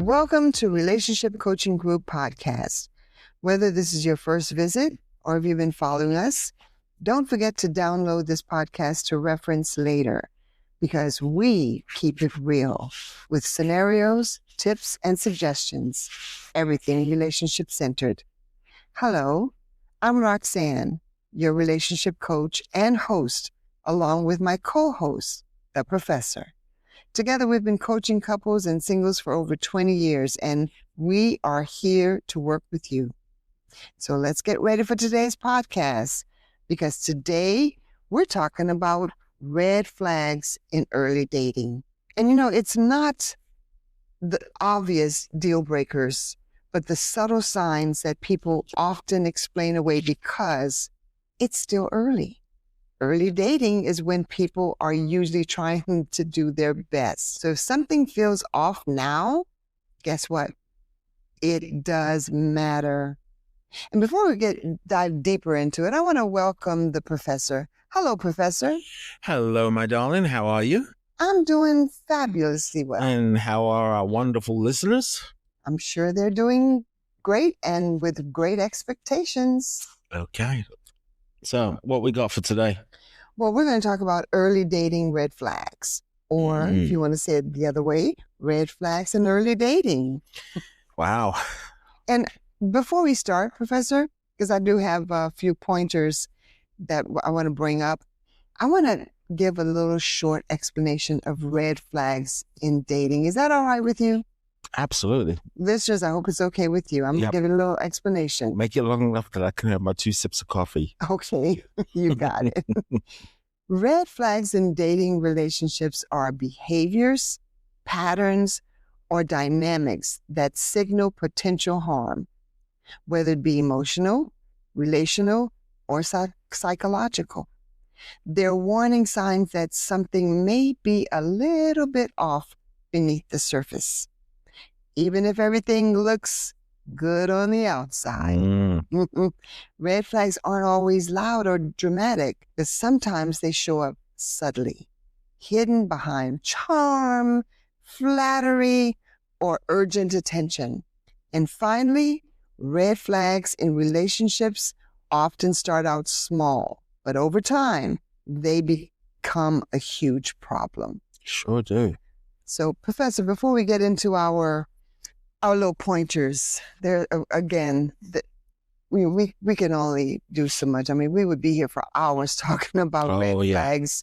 Welcome to Relationship Coaching Group Podcast. Whether this is your first visit or if you've been following us, don't forget to download this podcast to reference later because we keep it real with scenarios, tips, and suggestions, everything relationship centered. Hello, I'm Roxanne, your relationship coach and host, along with my co-host, the professor. Together, we've been coaching couples and singles for over 20 years, and we are here to work with you. So let's get ready for today's podcast, because today we're talking about red flags in early dating. And it's not the obvious deal breakers, but the subtle signs that people often explain away because it's still early. Early dating is when people are usually trying to do their best. So if something feels off now, guess what? It does matter. And before we dive deeper into it, I want to welcome the professor. Hello, Professor. Hello, my darling. How are you? I'm doing fabulously well. And how are our wonderful listeners? I'm sure they're doing great and with great expectations. Okay. So what we got for today? Well, we're going to talk about early dating red flags, or if you want to say it the other way, red flags in early dating. Wow. And before we start, Professor, because I do have a few pointers that I want to bring up, I want to give a little short explanation of red flags in dating. Is that all right with you? Absolutely. Listeners, I hope it's okay with you. I'm going to give it a little explanation. Make it long enough that I can have my 2 sips of coffee. Okay, you got it. Red flags in dating relationships are behaviors, patterns, or dynamics that signal potential harm, whether it be emotional, relational, or psychological. They're warning signs that something may be a little bit off beneath the surface, even if everything looks good on the outside. Red flags aren't always loud or dramatic, but sometimes they show up subtly, hidden behind charm, flattery, or urgent attention. And finally, red flags in relationships often start out small, but over time, they become a huge problem. Sure do. So, Professor, before we get into our little pointers, there again, we can only do so much. I mean, we would be here for hours talking about red flags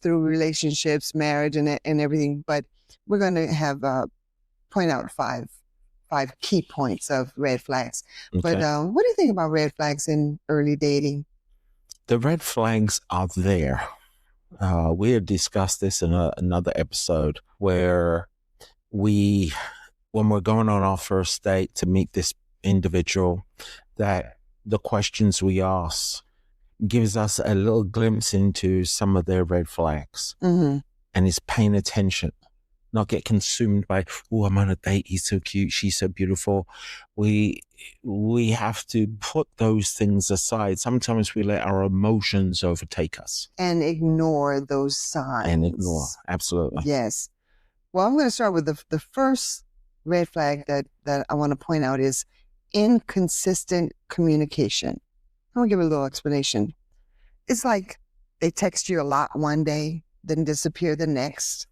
through relationships, marriage, and everything. But we're going to have point out five key points of red flags. Okay. But what do you think about red flags in early dating? The red flags are there. We had discussed this in another episode where when we're going on our first date to meet this individual, that the questions we ask gives us a little glimpse into some of their red flags. And it's paying attention, not get consumed by, oh, I'm on a date, he's so cute, she's so beautiful. We have to put those things aside. Sometimes we let our emotions overtake us. And ignore those signs. Absolutely. Yes. Well, I'm going to start with the first red flag that I want to point out is inconsistent communication. I'm going to give a little explanation. It's like they text you a lot one day, then disappear the next.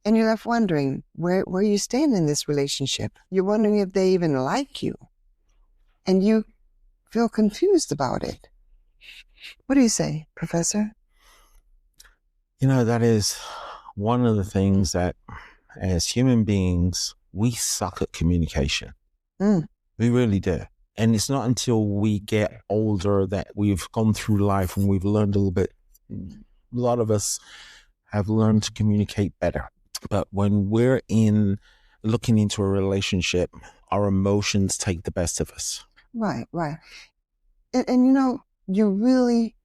And you're left wondering where you stand in this relationship. You're wondering if they even like you. And you feel confused about it. What do you say, Professor? That is one of the things that as human beings, we suck at communication. We really do. And it's not until we get older that we've gone through life and we've learned a little bit. A lot of us have learned to communicate better. But when we're looking into a relationship, our emotions take the best of us. Right. And you really,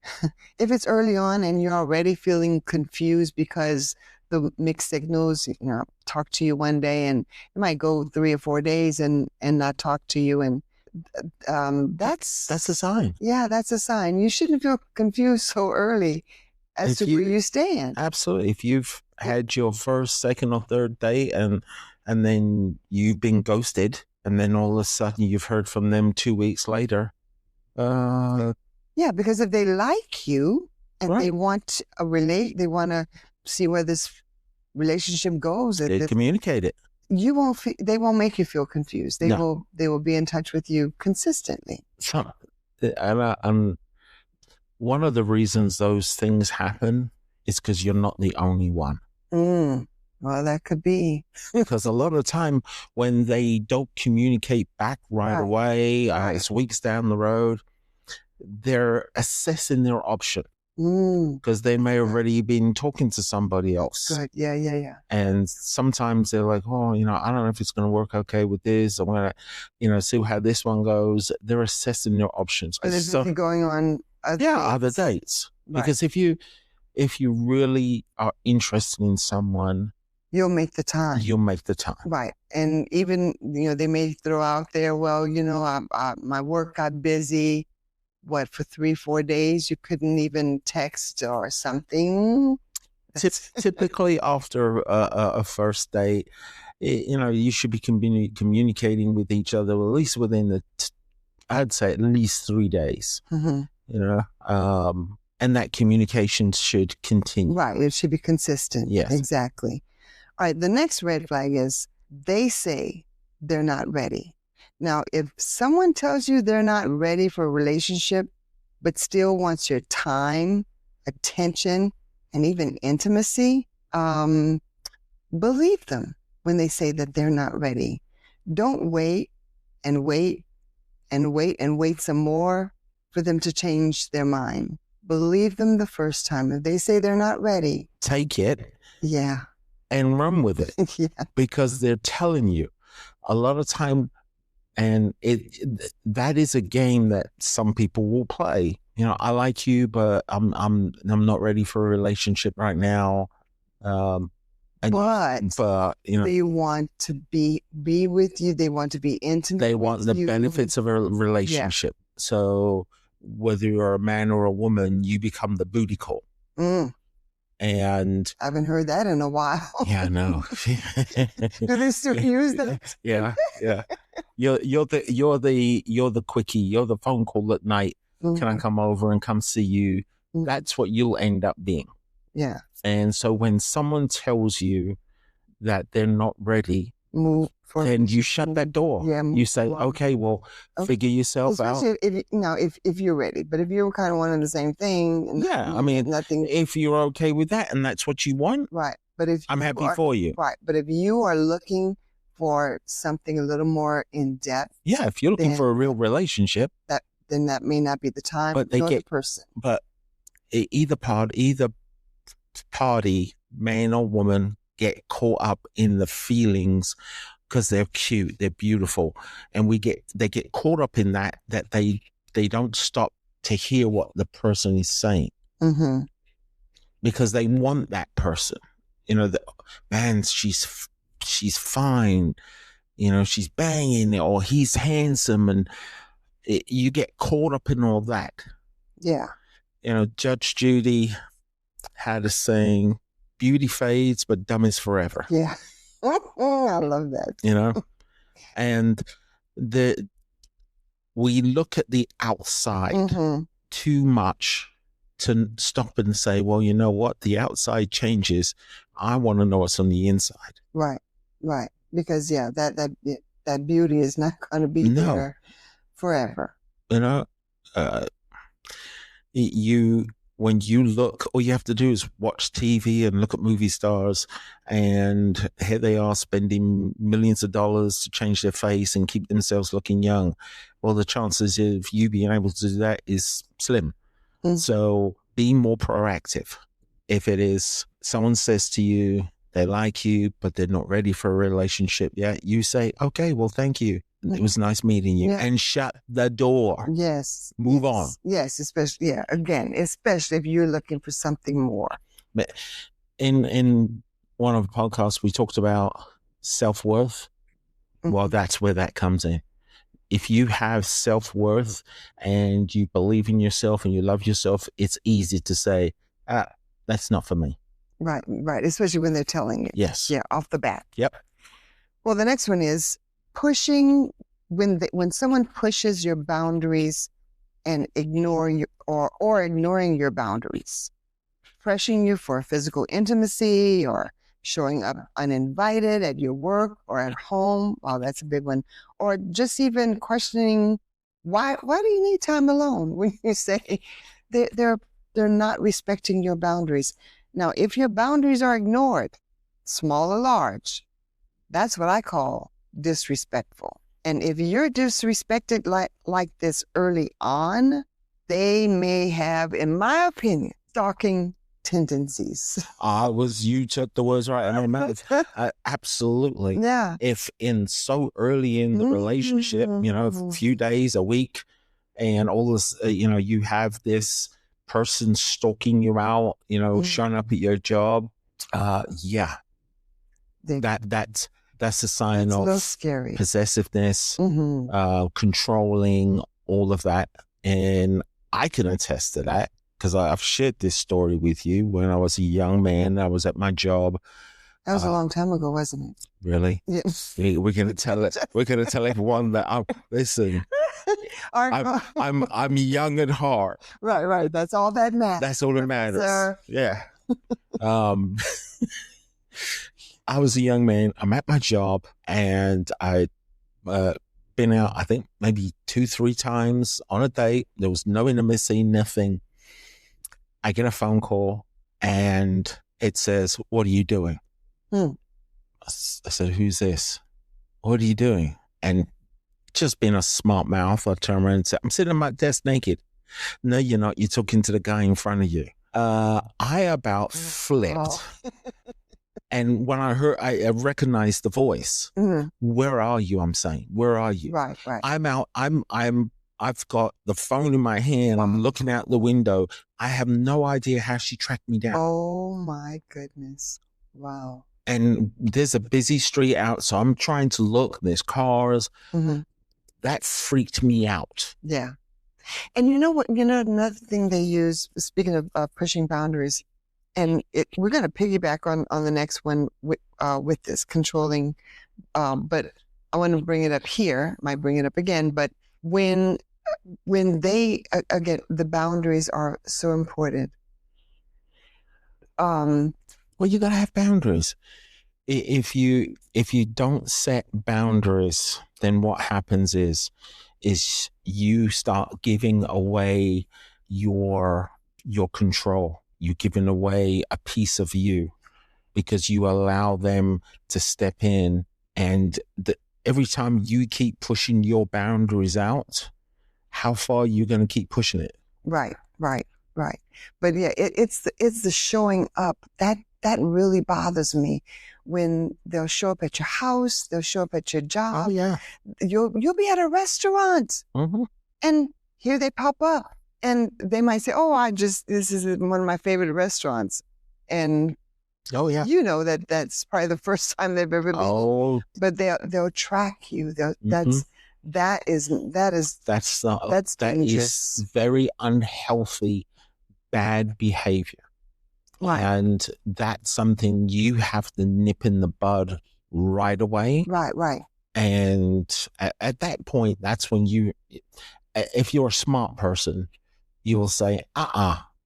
if it's early on and you're already feeling confused because the mixed signals, talk to you one day and it might go 3 or 4 days and not talk to you. And that's a sign. Yeah, that's a sign. You shouldn't feel confused so early as to where you stand. Absolutely. If you've had your first, second, or third date and and then you've been ghosted, and then all of a sudden you've heard from them 2 weeks later. Yeah, because if they like you and they want they want to see where this relationship goes. They communicate it. You won't. They won't make you feel confused. They will. They will be in touch with you consistently. And one of the reasons those things happen is because you're not the only one. Well, that could be. Because a lot of the time when they don't communicate back right away, it's weeks down the road, they're assessing their option. Because they may have already been talking to somebody else. Good. Yeah. And sometimes they're like, oh, I don't know if it's going to work okay with this. I'm going to, see how this one goes. They're assessing their options. But there's something going on other dates. Right. Because if you really are interested in someone, you'll make the time. Right. And even, they may throw out there, well, my work got busy. For 3-4 days, you couldn't even text or something? Typically after a first date, you should be communicating with each other at least within I'd say at least 3 days. And that communication should continue. Right. It should be consistent. Yes. Exactly. All right. The next red flag is they say they're not ready. Now, if someone tells you they're not ready for a relationship, but still wants your time, attention, and even intimacy, believe them when they say that they're not ready. Don't wait and wait and wait and wait some more for them to change their mind. Believe them the first time. If they say they're not ready, take it. Yeah. And run with it. Yeah. Because they're telling you a lot of time. And that is a game that some people will play. I like you, but I'm not ready for a relationship right now. But they want to be with you. They want to be intimate. They want the benefits of a relationship. Yeah. So whether you're a man or a woman, you become the booty call. And I haven't heard that in a while. Yeah, I know. Do they still use that? Yeah. You're the quickie. You're the phone call at night. Mm-hmm. Can I come over and come see you? Mm-hmm. That's what you'll end up being. Yeah. And so when someone tells you that they're not ready, then you shut that door. Yeah, you say, okay, well, figure yourself out. If you're ready, but if you're kind of wanting the same thing, nothing. If you're okay with that and that's what you want, right? But if I'm happy for you, right? But if you are looking for something a little more in depth, if you're looking for a real relationship, then that may not be the time. But the person. But either party, man or woman, get caught up in the feelings. Because they're cute, they're beautiful, and they get caught up in that they don't stop to hear what the person is saying, because they want that person. Man, she's fine, she's banging, or he's handsome, and you get caught up in all that. Yeah, Judge Judy had a saying: "Beauty fades, but dumb is forever." Yeah. I love that. And we look at the outside too much to stop and say, well, you know what? The outside changes. I want to know what's on the inside. Right. Because that beauty is not going to be there forever. When you look, all you have to do is watch TV and look at movie stars, and here they are spending millions of dollars to change their face and keep themselves looking young. Well, the chances of you being able to do that is slim. So be more proactive. If it is someone says to you, they like you, but they're not ready for a relationship yet, you say, okay, well, thank you. It was nice meeting you, and shut the door. Yes. Move on. Yes, especially if you're looking for something more. But in one of the podcasts, we talked about self-worth. Well, that's where that comes in. If you have self-worth and you believe in yourself and you love yourself, it's easy to say, that's not for me. Right. Especially when they're telling you. Yes. Yeah, off the bat. Yep. Well, the next one is pushing when someone pushes your boundaries and ignoring or ignoring your boundaries, pressuring you for physical intimacy or showing up uninvited at your work or at home. Wow, that's a big one. Or just even questioning why do you need time alone when you say they're not respecting your boundaries. Now, if your boundaries are ignored, small or large, that's what I call disrespectful. And if you're disrespected like this early on, they may have, in my opinion, stalking tendencies. You took the words right out of my mouth. Absolutely. Yeah. If in so early in the relationship, a few days, a week, and all this, you have this person stalking you out, showing up at your job. Yeah. That's a sign of scary. Possessiveness, controlling, all of that. And I can attest to that because I've shared this story with you when I was a young man. I was at my job. That was a long time ago, wasn't it? Really? Yeah. We're gonna tell it. We're gonna tell everyone that listen. I'm young at heart. Right. That's all that matters. That's all that matters. Sir. Yeah. I was a young man. I'm at my job, and I'd been out, I think, maybe 2-3 times on a date. There was no intimacy, nothing. I get a phone call, and it says, "What are you doing?" I said, "Who's this? What are you doing?" And just being a smart mouth, I turn around and say, "I'm sitting at my desk naked." "No, you're not. You're talking to the guy in front of you." I about flipped. Oh. And when I recognized the voice. "Where are you?" I'm saying, "Where are you?" Right. I'm out. I've got the phone in my hand. I'm looking out the window. I have no idea how she tracked me down. Oh my goodness. Wow. And there's a busy street out. So I'm trying to look, there's cars. That freaked me out. Yeah. And you know what, another thing they use, speaking of pushing boundaries, and we're going to piggyback on the next one with this controlling, but I want to bring it up here, might bring it up again, but when they, again, the boundaries are so important. Well, you got to have boundaries. If you don't set boundaries, then what happens is you start giving away your control. You're giving away a piece of you because you allow them to step in, and every time you keep pushing your boundaries out, how far are you going to keep pushing it? Right. But yeah, it's the showing up that really bothers me. When they'll show up at your house, they'll show up at your job. Oh yeah, you'll be at a restaurant, and here they pop up, and they might say, "Oh, this is one of my favorite restaurants," and oh yeah, that's probably the first time they've ever been. Oh, but they'll track you. That is very unhealthy, bad behavior. Right. And that's something you have to nip in the bud right away. Right. And at that point, that's when if you're a smart person, you will say,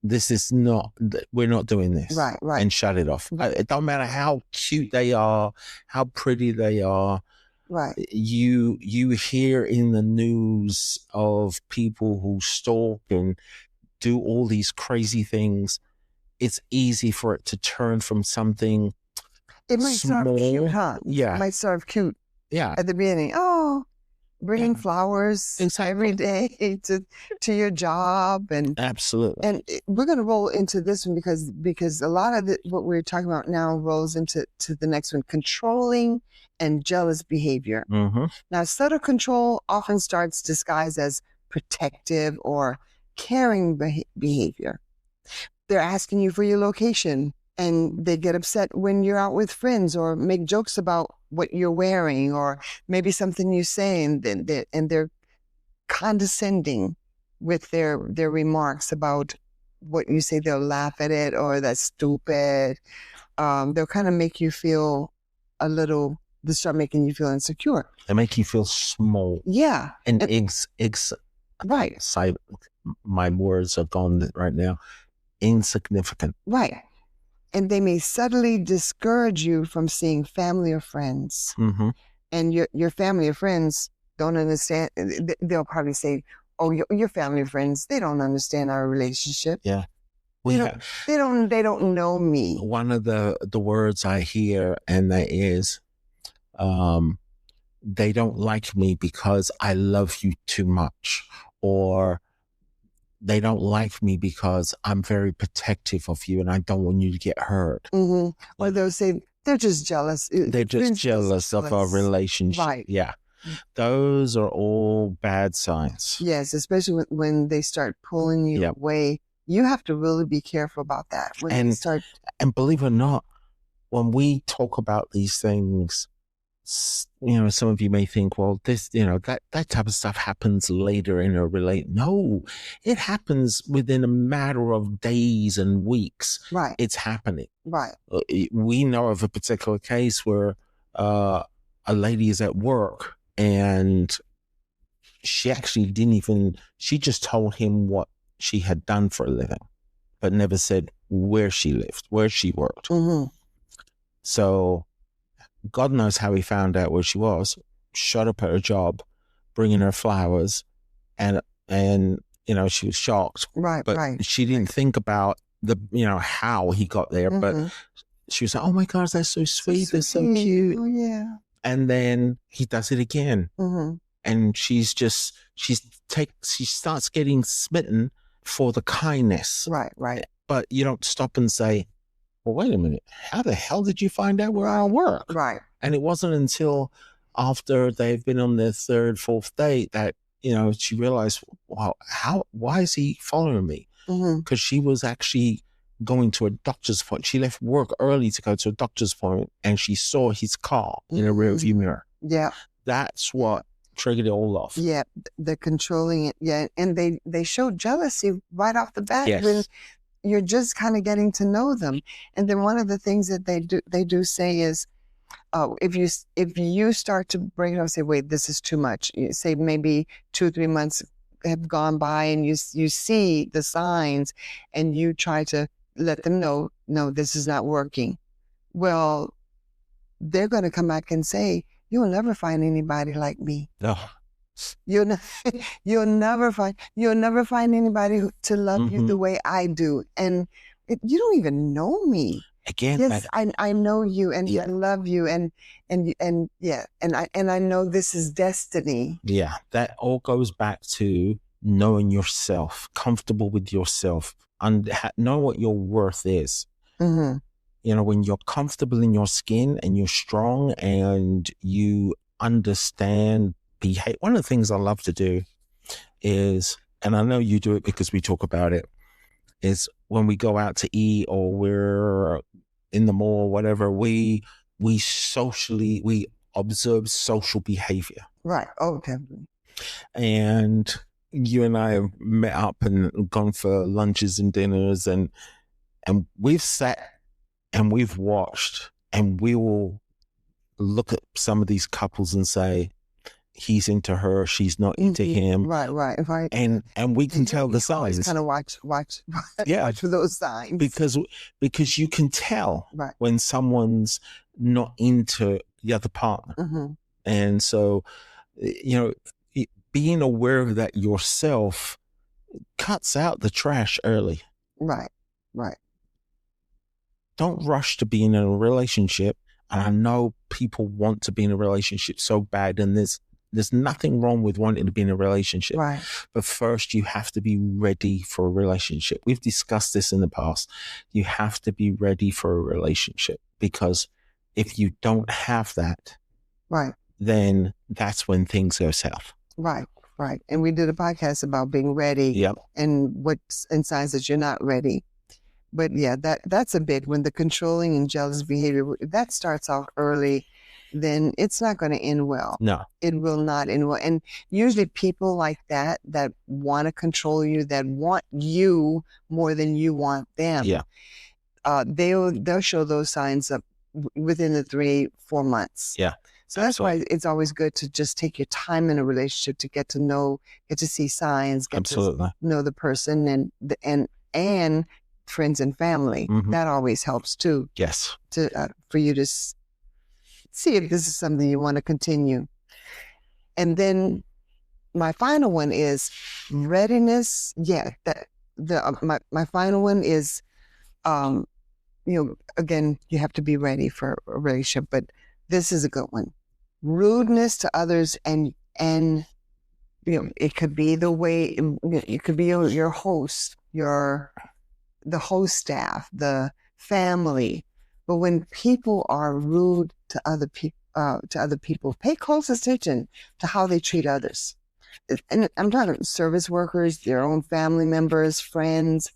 this is not, we're not doing this. Right. And shut it off. It don't matter how cute they are, how pretty they are. Right. You hear in the news of people who stalk and do all these crazy things. It's easy for it to turn from something it might small. Start cute, huh? Yeah. It might start cute. Yeah. At the beginning. Oh, bringing flowers every day to your job. And absolutely. And we're going to roll into this one because a lot of what we're talking about now rolls into the next one, controlling and jealous behavior. Now, subtle control often starts disguised as protective or caring behavior. They're asking you for your location, and they get upset when you're out with friends or make jokes about what you're wearing or maybe something you say, and they're condescending with their remarks about what you say. They'll laugh at it or that's stupid. They'll kind of make you feel a little they start making you feel insecure. They make you feel small. Yeah. And right. My words are gone right now. Insignificant. Right. And they may subtly discourage you from seeing family or friends. Mm-hmm. And your family or friends don't understand. They'll probably say, oh, your family or friends, they don't understand our relationship. Yeah. They don't know me. One of the words I hear, and that is, they don't like me because I love you too much, or they don't like me because I'm very protective of you and I don't want you to get hurt. Mm-hmm. Or they'll say they're just jealous. They're just jealous of our relationship. Right. Yeah. Those are all bad signs. Yes, especially when they start pulling you away. You have to really be careful about that. And believe it or not, when we talk about these things, some of you may think, well, this, that type of stuff happens later in a relate. No, it happens within a matter of days and weeks. Right. It's happening. Right. We know of a particular case where a lady is at work and she actually she just told him what she had done for a living, but never said where she lived, where she worked. Mm-hmm. So God knows how he found out where she was, showed up at her job, bringing her flowers, and she was shocked. Right, but she didn't think about how he got there, but she was like, oh my gosh, that's so sweet, they're so cute. Oh, yeah. And then he does it again. Mm-hmm. And she starts getting smitten for the kindness. Right. But you don't stop and say, well, wait a minute, how the hell did you find out where I work? Right. And it wasn't until after they've been on their third, fourth date that, she realized, wow, why is he following me? Because she was actually going to a doctor's appointment. She left work early to go to a doctor's appointment and she saw his car in a rearview mirror. Yeah. That's what triggered it all off. Yeah. The controlling it. Yeah. And they show jealousy right off the bat. Yes. When you're just kind of getting to know them. And then one of the things that they do say is, if you start to bring it up and say, wait, this is too much. You say maybe 2 or 3 months have gone by and you see the signs and you try to let them know, no, this is not working. Well, they're going to come back and say, you'll never find anybody like me. No. You'll never find anybody to love you the way I do. And you don't even know me. Again, yes, I know you and I love you and I know this is destiny. Yeah, that all goes back to knowing yourself, comfortable with yourself, and know what your worth is. Mm-hmm. When you're comfortable in your skin and you're strong and you understand behavior. One of the things I love to do is, and I know you do it because we talk about it, is when we go out to eat or we're in the mall or whatever, we observe social behavior. Right. Oh, definitely. And you and I have met up and gone for lunches and dinners and we've sat and we've watched and we will look at some of these couples and say, he's into her, she's not into him. Right. And we can tell the signs. Kind of watch for those signs. Because you can tell when someone's not into the other partner. Mm-hmm. And so, being aware of that yourself cuts out the trash early. Right. Don't rush to be in a relationship. And I know people want to be in a relationship so bad, and there's nothing wrong with wanting to be in a relationship. Right. But first, you have to be ready for a relationship. We've discussed this in the past. You have to be ready for a relationship, because if you don't have that, then that's when things go south. Right. And we did a podcast about being ready and signs that you're not ready. But yeah, that's a big one. The controlling and jealous behavior, that starts off early, then it's not going to end well. No. It will not end well. And usually people like that want to control you, that want you more than you want them. Yeah. They'll show those signs up within the 3-4 months. Yeah. So that's why it's always good to just take your time in a relationship to get to see signs, get to know the person and friends and family. That always helps too. Yes. For you to see if this is something you want to continue. And then my final one is readiness. Yeah, my final one is, again, you have to be ready for a relationship, but this is a good one. Rudeness to others, and it could be the way, it could be your host, the host staff, the family. But when people are rude to other people, pay close attention to how they treat others. And I'm talking service workers, their own family members, friends.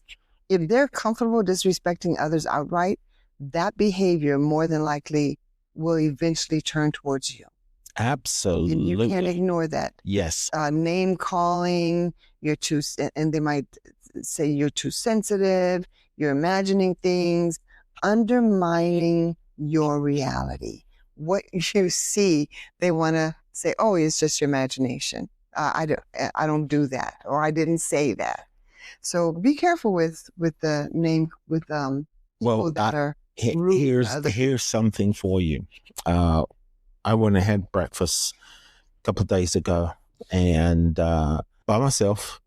If they're comfortable disrespecting others outright, that behavior more than likely will eventually turn towards you. Absolutely. And you can't ignore that. Yes. Name calling, and they might say you're too sensitive, you're imagining things, undermining your reality. What you see, they want to say, oh, it's just your imagination. I don't do that, or I didn't say that. So be careful with the name, with people that are rude. Here's something for you. I went and had breakfast a couple of days ago, and by myself,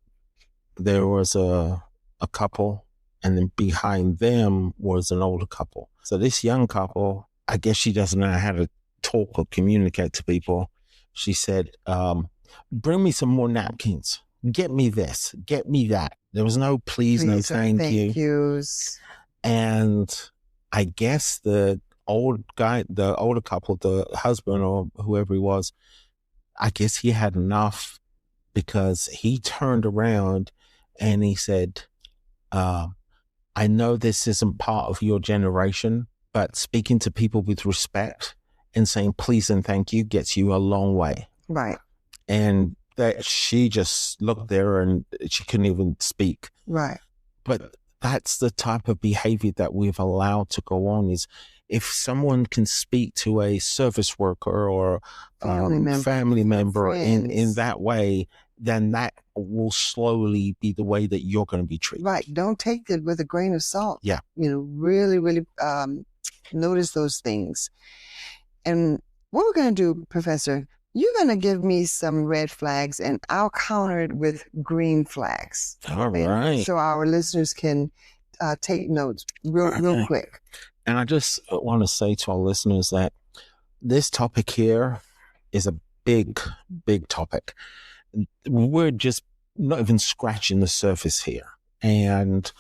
there was a couple, and then behind them was an older couple. So this young couple, I guess she doesn't know how to talk or communicate to people. She said, bring me some more napkins. Get me this. Get me that. There was no please no thank yous. And I guess the older couple, the husband or whoever he was, I guess he had enough, because he turned around and he said, I know this isn't part of your generation, but speaking to people with respect and saying please and thank you gets you a long way. Right. And that she just looked there and she couldn't even speak. Right. But that's the type of behavior that we've allowed to go on. Is if someone can speak to a service worker or family member in that way, then that will slowly be the way that you're going to be treated. Right. Don't take it with a grain of salt. Yeah. Really, really notice those things. And what we're going to do, Professor, you're going to give me some red flags and I'll counter it with green flags. All right. So our listeners can take notes real quick. And I just want to say to our listeners that this topic here is a big, big topic. We're just not even scratching the surface here. And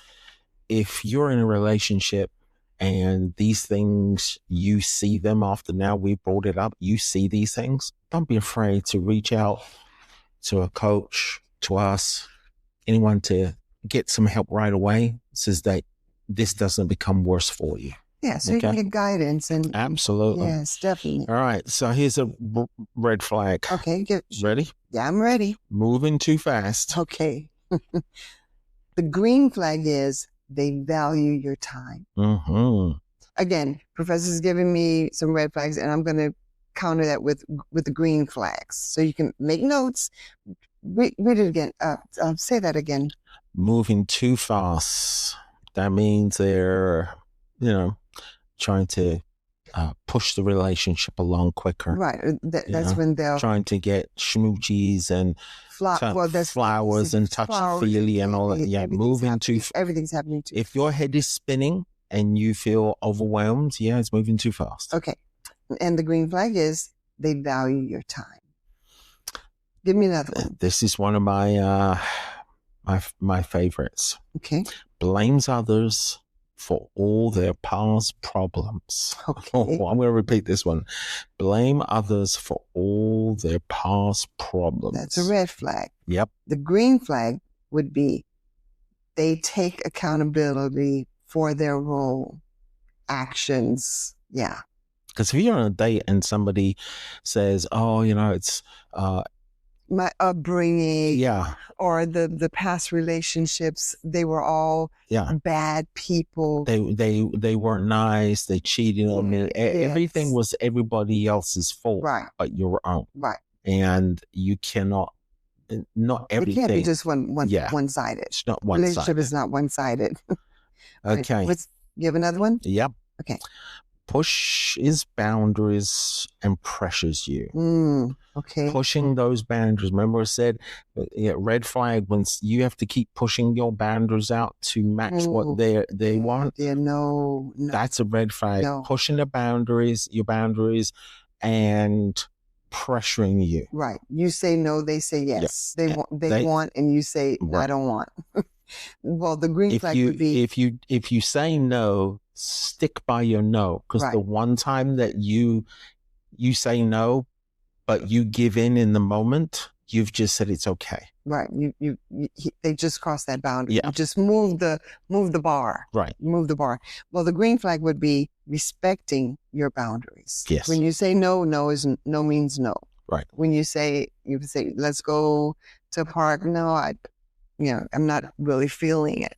if you're in a relationship and these things, you see them after now we brought it up, you see these things, don't be afraid to reach out to a coach, to us, anyone, to get some help right away so that this doesn't become worse for you. Yeah, so you can get guidance. And absolutely. Yes, definitely. All right, so here's a red flag. Okay, ready? Yeah, I'm ready. Moving too fast. Okay. The green flag is they value your time. Mm-hmm. Again, Professor's giving me some red flags, and I'm going to counter that with the green flags. So you can make notes. Read it again. Say that again. Moving too fast. That means they're, trying to push the relationship along quicker. Right. That's when they're trying to get schmoochies and flowers and touchy-feely and all that. Yeah, moving too fast. Everything's happening too fast. If your head is spinning and you feel overwhelmed, yeah, it's moving too fast. Okay. And the green flag is they value your time. Give me another one. This is one of my my favorites. Okay. Blames others for all their past problems. Okay. Oh, I'm going to repeat this one. Blame others for all their past problems. That's a red flag. Yep. The green flag would be they take accountability for their role, actions. Yeah. Because if you're on a date and somebody says, oh, it's my upbringing, Yeah. or the past relationships, they were all bad people. They weren't nice. They cheated on me. Everything was everybody else's fault, but your own. Right. And you cannot. Not everything. It can't be just one-sided. It's not one-sided. Relationship is not one-sided. Okay. You have another one? Yep. Okay. Pushes boundaries and pressures you. Okay. Pushing those boundaries. Remember I said, red flag, when you have to keep pushing your boundaries out to match what they want. Yeah, no. That's a red flag. No. Pushing your boundaries, and pressuring you. Right. You say no, they say yes. Yeah. They want, and you say, I don't want. Well, the green flag would be, if you say no, stick by your no, because the one time that you say no, but you give in the moment, you've just said it's okay. Right. They just crossed that boundary. Yeah. You just move the bar. Right. Move the bar. Well, the green flag would be respecting your boundaries. Yes. When you say no, no means no. Right. When you say let's go to a park, no, I'm not really feeling it.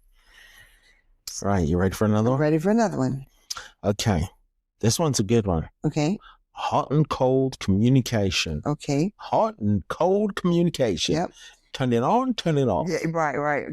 Right. You ready for another one? Ready for another one. Okay. This one's a good one. Okay. Hot and cold communication. Okay. Hot and cold communication. Yep. Turn it on, turn it off. Yeah, right.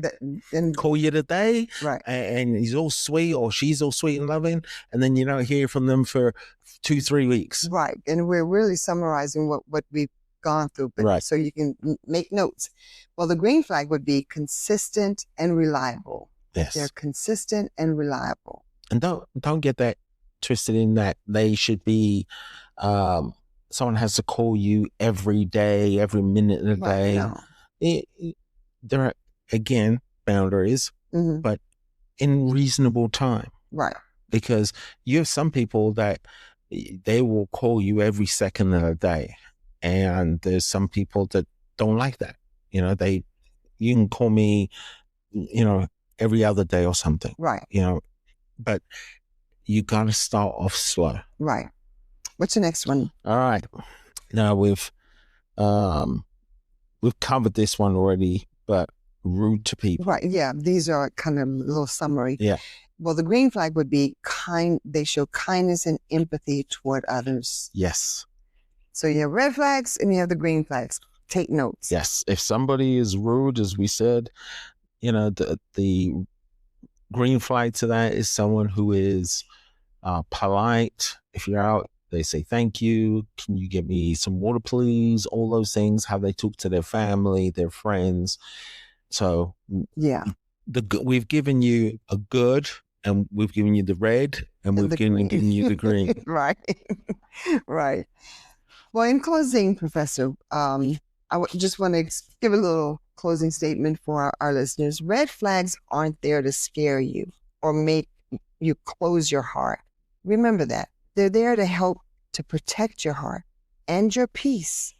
And call you today. Right. And he's all sweet, or she's all sweet and loving, and then you don't hear from them for 2-3 weeks. Right. And we're really summarizing what we've gone through, but so you can make notes. Well, the green flag would be consistent and reliable. Yes. They're consistent and reliable. And don't get that twisted in that they should be someone has to call you every day, every minute of the day. No. There are, again, boundaries, but in reasonable time. Right. Because you have some people that they will call you every second of the day. And there's some people that don't like that. You can call me, every other day or something. Right. But you got to start off slow. Right. What's the next one? All right. Now we've covered this one already, but rude to people. Right. Yeah. These are kind of a little summary. Yeah. Well, the green flag would be kind. They show kindness and empathy toward others. Yes. So you have red flags and you have the green flags. Take notes. Yes. If somebody is rude, as we said, the green flag to that is someone who is polite. If you're out, they say, thank you. Can you get me some water, please? All those things, how they talk to their family, their friends. So yeah, we've given you a good, and we've given you the red, and we've given you the green. Right. Right. Well, in closing, Professor, I just want to give a little closing statement for our listeners. Red flags aren't there to scare you or make you close your heart. Remember that. They're there to help to protect your heart and your peace.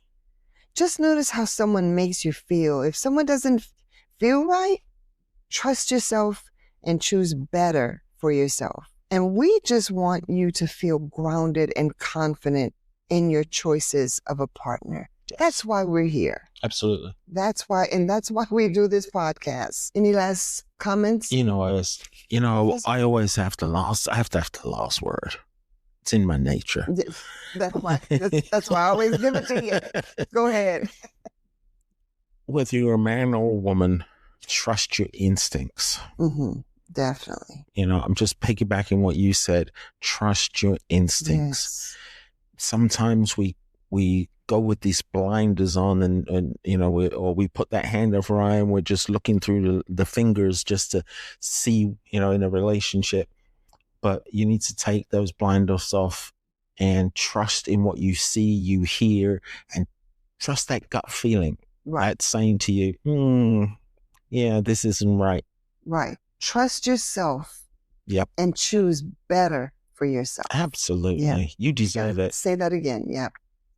Just notice how someone makes you feel. If someone doesn't feel right, trust yourself and choose better for yourself. And we just want you to feel grounded and confident in your choices of a partner. Yes. That's why we're here. Absolutely. That's why we do this podcast. Any last comments? I always have the last. I have to have the last word. It's in my nature. That's why I always give it to you. Go ahead. Whether you're a man or a woman, trust your instincts. Mm-hmm. Definitely. I'm just piggybacking what you said. Trust your instincts. Yes. Sometimes we go with these blinders on and we put that hand over our eye and we're just looking through the fingers just to see, in a relationship. But you need to take those blinders off and trust in what you see, you hear, and trust that gut feeling. Right. That's saying to you, yeah, this isn't right. Right. Trust yourself. Yep. And choose better for yourself. Absolutely. Yeah. You deserve it. Say that again. Yeah.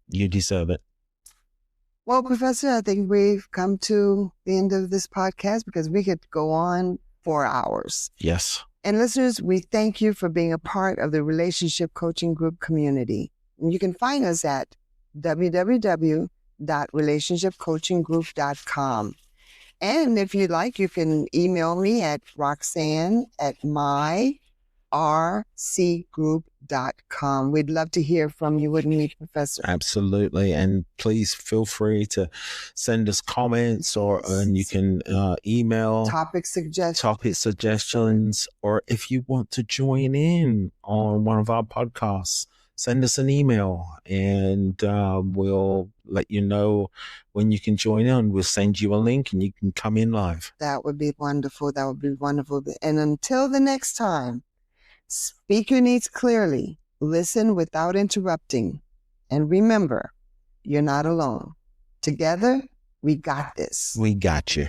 You deserve it. Well, Professor, I think we've come to the end of this podcast because we could go on for hours. Yes. And listeners, we thank you for being a part of the Relationship Coaching Group community. And you can find us at www.unavailability.com. roxanne.relationshipcoachinggroup.com. And if you'd like, you can email me at roxanne@myrcgroup.com. We'd love to hear from you, wouldn't we, Professor? Absolutely. And please feel free to send us comments and you can email topic suggestions, or if you want to join in on one of our podcasts, send us an email and we'll let you know when you can join in. We'll send you a link and you can come in live. That would be wonderful. That would be wonderful. And until the next time, speak your needs clearly, listen without interrupting, and remember, you're not alone. Together, we got this. We got you.